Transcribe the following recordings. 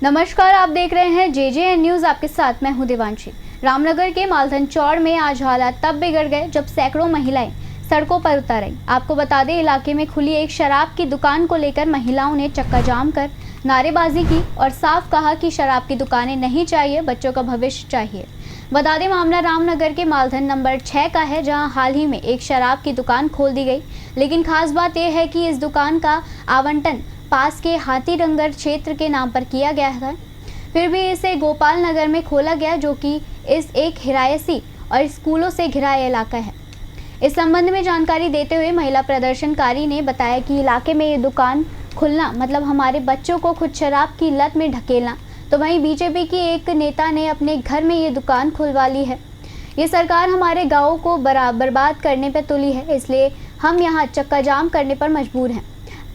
नमस्कार, आप देख रहे हैं JJN न्यूज। आपके साथ मैं हूं देवांशी। रामनगर के मालधन चौड़ में आज हालात तब बिगड़ गए जब सैकड़ों महिलाएं सड़कों पर उतर आई। आपको बता दें, इलाके में खुली एक शराब की दुकान को लेकर महिलाओं ने चक्का जाम कर नारेबाजी की और साफ कहा कि शराब की दुकानें नहीं चाहिए, बच्चों का भविष्य चाहिए। बता दें, मामला रामनगर के मालधन नंबर 6 का है, जहां हाल ही में एक शराब की दुकान खोल दी गई। लेकिन खास बात यह है कि इस दुकान का आवंटन पास के हाथीडंगर क्षेत्र के नाम पर किया गया था, फिर भी इसे गोपाल नगर में खोला गया, जो कि इस एक हिरायसी और स्कूलों से घिरा इलाका है। इस संबंध में जानकारी देते हुए महिला प्रदर्शनकारी ने बताया कि इलाके में ये दुकान खुलना मतलब हमारे बच्चों को खुद शराब की लत में ढकेलना। तो वहीं बीजेपी की एक नेता ने अपने घर में ये दुकान खुलवा ली है। ये सरकार हमारे गाँव को बर्बाद करने पर तुली है, इसलिए हम यहाँ चक्का जाम करने पर मजबूर हैं।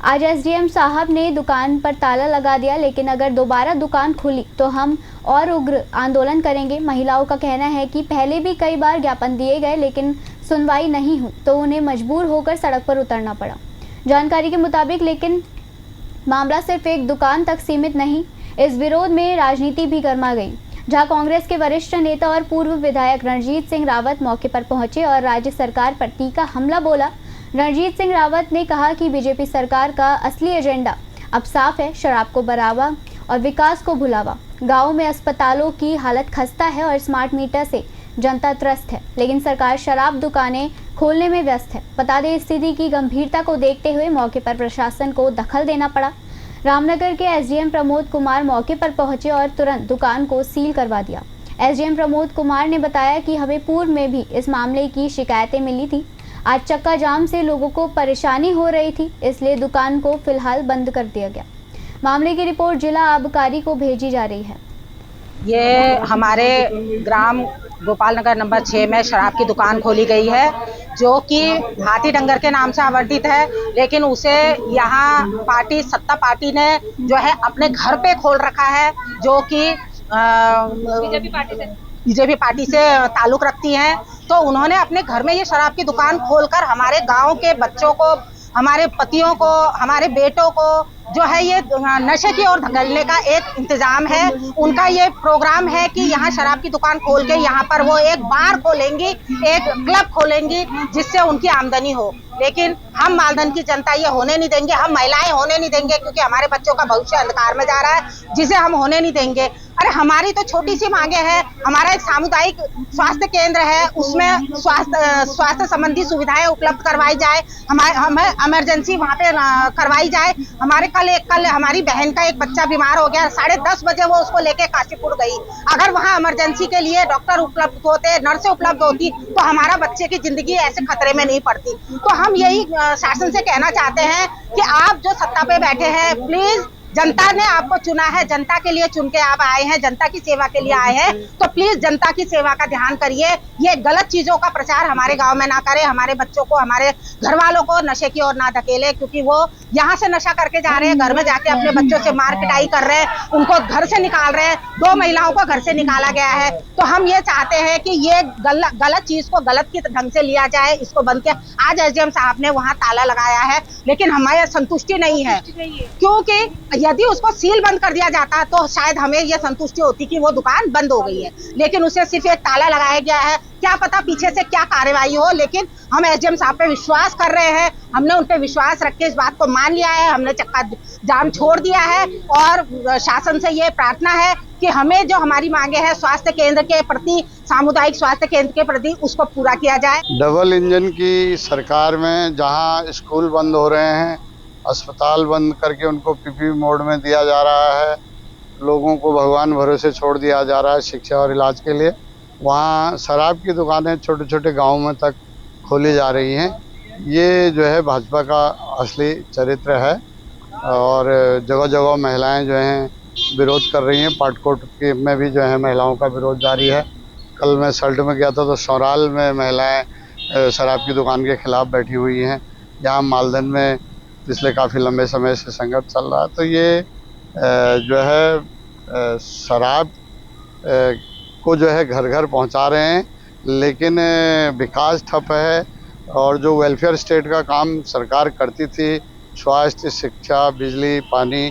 आज SDM साहब ने दुकान पर ताला लगा दिया, लेकिन अगर दोबारा दुकान खुली तो हम और उग्र आंदोलन करेंगे। महिलाओं का कहना है कि पहले भी कई बार ज्ञापन दिए गए, लेकिन सुनवाई नहीं हुई तो उन्हें मजबूर होकर सड़क पर उतरना पड़ा। जानकारी के मुताबिक लेकिन मामला सिर्फ एक दुकान तक सीमित नहीं, इस विरोध में राजनीति भी गर्मा गई, जहां कांग्रेस के वरिष्ठ नेता और पूर्व विधायक रणजीत सिंह रावत मौके पर पहुंचे और राज्य सरकार पर तीखा हमला बोला। रणजीत सिंह रावत ने कहा कि बीजेपी सरकार का असली एजेंडा अब साफ है, शराब को बढ़ावा और विकास को भुलावा। गाँव में अस्पतालों की हालत खस्ता है और स्मार्ट मीटर से जनता त्रस्त है, लेकिन सरकार शराब दुकानें खोलने में व्यस्त है। बता दें, स्थिति की गंभीरता को देखते हुए मौके पर प्रशासन को दखल देना पड़ा। रामनगर के SDM प्रमोद कुमार मौके पर पहुंचे और तुरंत दुकान को सील करवा दिया। SDM प्रमोद कुमार ने बताया कि हमें पूर्व में भी इस मामले की शिकायतें मिली थी। आज चक्का जाम से लोगों को परेशानी हो रही थी, इसलिए दुकान को फिलहाल बंद कर दिया गया। मामले की रिपोर्ट जिला आबकारी को भेजी जा रही है। ये हमारे ग्राम गोपाल नगर नंबर 6 में शराब की दुकान खोली गई है, जो कि हाथीडंगर के नाम से आवंटित है, लेकिन उसे यहाँ सत्ता पार्टी ने जो है अपने घर पे खोल रखा है, जो कि बीजेपी पार्टी से ताल्लुक रखती हैं। तो उन्होंने अपने घर में ये शराब की दुकान खोलकर हमारे गांव के बच्चों को, हमारे पतियों को, हमारे बेटों को जो है ये नशे की ओर धकेलने का एक इंतजाम है। उनका ये प्रोग्राम है कि यहाँ शराब की दुकान खोल के यहाँ पर वो एक बार खोलेंगी, एक क्लब खोलेंगी, जिससे उनकी आमदनी हो। लेकिन हम मालधन की जनता ये होने नहीं देंगे, हम महिलाएं होने नहीं देंगे, क्योंकि हमारे बच्चों का भविष्य अंधकार में जा रहा है, जिसे हम होने नहीं देंगे। अरे हमारी तो छोटी सी मांगे हैं। हमारा एक सामुदायिक स्वास्थ्य केंद्र है, उसमें स्वास्थ्य संबंधी सुविधाएं उपलब्ध करवाई जाए, हमें इमरजेंसी वहाँ पे करवाई जाए। हमारे कल हमारी बहन का एक बच्चा बीमार हो गया, 10:30 बजे वो उसको लेके काशीपुर गई। अगर वहाँ इमरजेंसी के लिए डॉक्टर उपलब्ध होते, नर्सें उपलब्ध होती, तो हमारा बच्चे की जिंदगी ऐसे खतरे में नहीं पड़ती। तो हम यही शासन से कहना चाहते हैं कि आप जो सत्ता पे बैठे हैं, प्लीज, जनता ने आपको चुना है, जनता के लिए चुन के आप आए हैं, जनता की सेवा के लिए आए हैं, तो प्लीज जनता की सेवा का ध्यान करिए। ये गलत चीजों का प्रचार हमारे गांव में ना करें, हमारे बच्चों को, हमारे घर वालों को नशे की ओर ना धकेले, क्योंकि वो यहाँ से नशा करके जा रहे हैं, घर में जाके अपने बच्चों से मार पिटाई कर रहे हैं, उनको घर से निकाल रहे हैं। 2 महिलाओं को घर से निकाला गया है। तो हम ये चाहते हैं कि ये गलत चीज को गलत की ढंग से लिया जाए, इसको बंद किया। आज SDM साहब ने वहाँ ताला लगाया है, लेकिन हमारे संतुष्टि नहीं है, क्योंकि यदि उसको सील बंद कर दिया जाता तो शायद हमें यह संतुष्टि होती कि वो दुकान बंद हो गई है, लेकिन उसे सिर्फ एक ताला लगाया गया है। क्या पता पीछे से क्या कार्रवाई हो, लेकिन हम SDM साहब पे विश्वास कर रहे हैं। हमने उन पे विश्वास रख के इस बात को मान लिया है, हमने चक्का जाम छोड़ दिया है और शासन से ये प्रार्थना है कि हमें जो हमारी मांगे हैं स्वास्थ्य केंद्र के प्रति, सामुदायिक स्वास्थ्य केंद्र के प्रति, उसको पूरा किया जाए। डबल इंजन की सरकार में जहां स्कूल बंद हो रहे हैं, अस्पताल बंद करके उनको PP मोड में दिया जा रहा है, लोगों को भगवान भरोसे छोड़ दिया जा रहा है शिक्षा और इलाज के लिए, वहाँ शराब की दुकानें छोटे छोटे गाँव में तक खोली जा रही हैं। ये जो है भाजपा का असली चरित्र है और जगह जगह महिलाएं जो हैं विरोध कर रही हैं। पाटकोट के में भी जो है महिलाओं का विरोध जारी है। कल मैं सल्ट में गया था तो सौराल में महिलाएं शराब की दुकान के खिलाफ बैठी हुई हैं। यहाँ मालधन में पिछले काफ़ी लंबे समय से संघर्ष चल रहा है। तो ये जो है शराब को जो है घर घर पहुंचा रहे हैं, लेकिन विकास ठप है। और जो वेलफेयर स्टेट का काम सरकार करती थी, स्वास्थ्य, शिक्षा, बिजली, पानी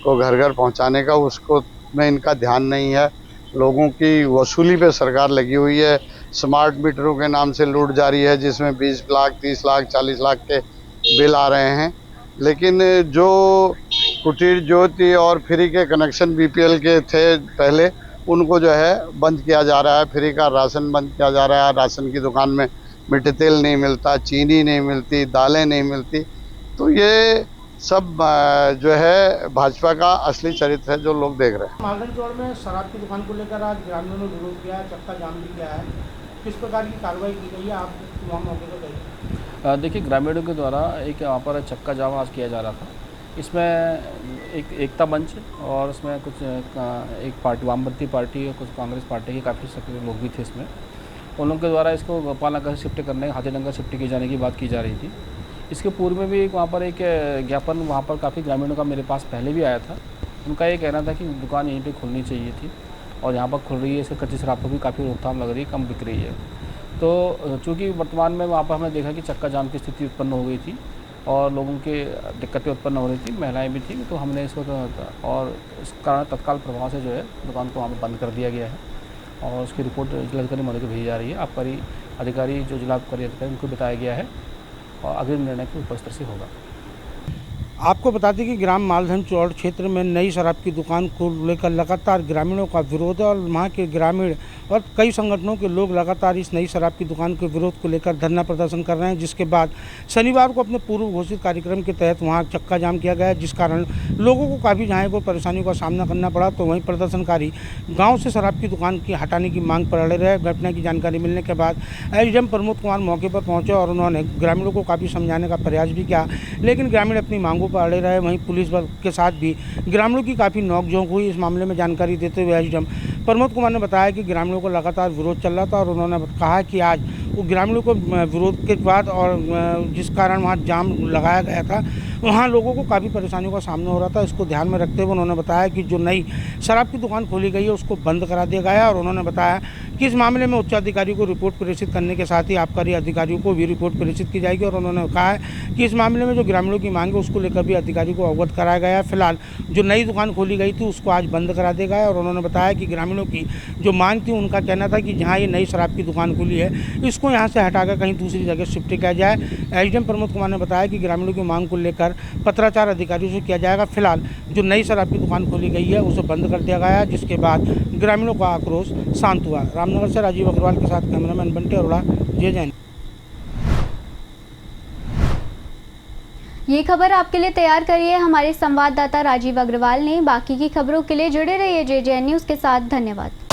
को घर घर पहुंचाने का, उसको में इनका ध्यान नहीं है। लोगों की वसूली पे सरकार लगी हुई है। स्मार्ट मीटरों के नाम से लूट जारी है, जिसमें 20 लाख, 30 लाख, 40 लाख के बिल आ रहे हैं। लेकिन जो कुटीर ज्योति और फ्री के कनेक्शन बीपीएल के थे पहले, उनको जो है बंद किया जा रहा है। फ्री का राशन बंद किया जा रहा है। राशन की दुकान में मिट्टी तेल नहीं मिलता, चीनी नहीं मिलती, दालें नहीं मिलती। तो ये सब जो है भाजपा का असली चरित्र है जो लोग देख रहे हैं। मालधन चौड़ में शराब की दुकान को लेकर आज ग्रामीणों ने विरोध किया है, चक्का जाम भी किया है। किस प्रकार की कार्रवाई की गई है, आप वहाँ मौके पर गए? देखिए, ग्रामीणों के द्वारा एक वहाँ पर चक्का जाम आज किया जा रहा था। इसमें एक एकता मंच और उसमें कुछ एक पार्टी, वामपंथी पार्टी और कुछ कांग्रेस पार्टी के काफ़ी सक्रिय लोग भी थे इसमें। उन लोगों के द्वारा इसको गोपाल नगर से शिफ्ट करने, हाथीनगर शिफ्ट किए जाने की बात की जा रही थी। इसके पूर्व में भी एक वहाँ पर एक ज्ञापन वहाँ पर काफ़ी ग्रामीणों का मेरे पास पहले भी आया था। उनका ये कहना था कि दुकान यहीं पे खुलनी चाहिए थी और यहाँ पर खुल रही है, इससे कच्ची शराब को भी काफ़ी रोकथाम लग रही है, कम बिक रही है। तो चूँकि वर्तमान में वहाँ पर हमने देखा कि चक्का जाम की स्थिति उत्पन्न हो गई थी और लोगों की दिक्कतें उत्पन्न हो रही थी, महिलाएं भी थी, तो हमने इसको और इस कारण तत्काल प्रभाव से जो है दुकान को वहाँ पर बंद कर दिया गया है और उसकी रिपोर्ट जिलाधिकारी महोदय को भेजी जा रही है। आबकारी अधिकारी जो जिला आबकारी अधिकारी उनको बताया गया है और अग्रिम निर्णय के ऊपर स्तर से होगा। आपको बता दें कि ग्राम मालधन चौड़ क्षेत्र में नई शराब की दुकान को लेकर लगातार ग्रामीणों का विरोध है और वहाँ के ग्रामीण और कई संगठनों के लोग लगातार इस नई शराब की दुकान के विरोध को लेकर धरना प्रदर्शन कर रहे हैं, जिसके बाद शनिवार को अपने पूर्व घोषित कार्यक्रम के तहत वहाँ चक्का जाम किया गया, जिस कारण लोगों को काफ़ी जहाँ को परेशानियों का सामना करना पड़ा। तो वहीं प्रदर्शनकारी गाँव से शराब की दुकान की हटाने की मांग पर अड़े रहे। घटना की जानकारी मिलने के बाद एसडीएम प्रमोद कुमार मौके पर पहुँचे और उन्होंने ग्रामीणों को काफ़ी समझाने का प्रयास भी किया, लेकिन ग्रामीण अपनी मांगों पर अड़े रहे। वहीं पुलिस बल के साथ भी ग्रामीणों की काफ़ी नोकझोंक हुई। इस मामले में जानकारी देते हुए एसडीएम प्रमोद कुमार ने बताया कि ग्रामीणों को लगातार विरोध चल रहा था और उन्होंने कहा कि आज वो ग्रामीणों को विरोध के बाद और जिस कारण वहाँ जाम लगाया गया था, वहाँ लोगों को काफ़ी परेशानियों का सामना हो रहा था। इसको ध्यान में रखते हुए उन्होंने बताया कि जो नई शराब की दुकान खोली गई है उसको बंद करा दिया गया है और उन्होंने बताया कि इस मामले में उच्चाधिकारी को रिपोर्ट प्रेषित करने के साथ ही आबकारी अधिकारियों को भी रिपोर्ट प्रेषित की जाएगी और उन्होंने कहा है कि इस मामले में जो ग्रामीणों की मांग है उसको लेकर भी अधिकारी को अवगत कराया गया है। फिलहाल जो नई दुकान खोली गई थी उसको आज बंद करा दिया गया है और उन्होंने बताया कि ग्रामीणों की जो मांग थी, उनका कहना था कि जहाँ ये नई शराब की दुकान खुली है इसको यहाँ से हटाकर कहीं दूसरी जगह शिफ्ट किया जाए। एसडीएम प्रमोद कुमार ने बताया कि ग्रामीणों की मांग को लेकर पत्राचार अधिकारियों से किया जाएगा। फिलहाल जो नई शराब की दुकान खोली गई है उसे बंद कर दिया गया है, जिसके बाद ग्रामीणों का आक्रोश शांत हुआ। रामनगर से राजीव अग्रवाल के साथ कैमरामैन बंटी अरोड़ा, जय जैन। ये खबर आपके लिए तैयार करी है हमारे संवाददाता राजीव अग्रवाल ने। बाकी की खबरों के लिए जुड़े रहिए JJN न्यूज़ के साथ। धन्यवाद।